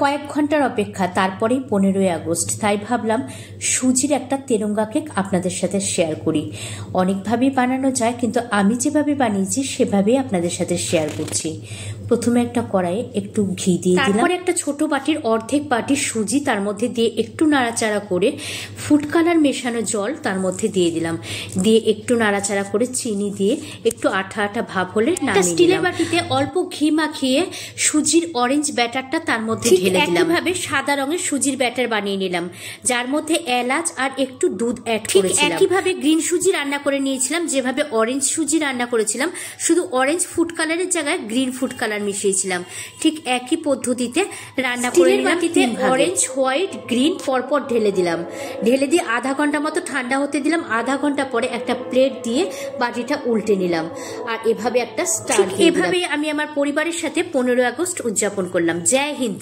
কয়েক ঘন্টার অপেক্ষা, তারপরেই 15ই আগস্ট। তাই ভাবলাম সুজির একটা তেরঙ্গা কেক আপনাদের সাথে শেয়ার করি। অনেকভাবেই বানানো যায়, কিন্তু আমি যেভাবে বানিয়েছি সেভাবেই আপনাদের সাথে শেয়ার করছি। প্রথমে একটা কড়াইয়ে একটু ঘি দিয়ে দিলাম, তারপরে একটা ছোট বাটির অর্ধেক বাটি সুজি তার মধ্যে দিয়ে একটু নাড়াচাড়া করে ফুড কালার মেশানো জল তার মধ্যে দিয়ে দিলাম, দিয়ে একটু নাড়াচাড়া করে চিনি দিয়ে একটু আঠা আঠা ভাব হলে স্টিলের বাটিতে অল্প ঘি মাখিয়ে সুজির অরেঞ্জ ব্যাটারটা তার মধ্যে ঢেলে দিলাম। একইভাবে সাদা রঙের সুজির ব্যাটার বানিয়ে নিলাম, যার মধ্যে এলাচ আর একটু দুধ অ্যাড করেছিলাম। একইভাবে গ্রিন সুজি রান্না করে নিয়েছিলাম, যেভাবে অরেঞ্জ সুজি রান্না করেছিলাম, শুধু অরেঞ্জ ফুড কালারের জায়গায় গ্রিন ফুড কালার মিশিয়েছিলাম। ঠিক একই পদ্ধতিতে রান্না করে বাটিতে অরেঞ্জ, হোয়াইট, গ্রিন পরপর ঢেলে দিলাম, ঢেলে দিয়ে আধা ঘন্টা মতো ঠান্ডা হতে দিলাম। আধা ঘন্টা পরে একটা প্লেট দিয়ে বাটিটা উল্টে নিলাম, আর এভাবে একটা স্টার। এভাবেই আমি আমার পরিবারের সাথে 15ই আগস্ট উদযাপন করলাম। জয় হিন্দ।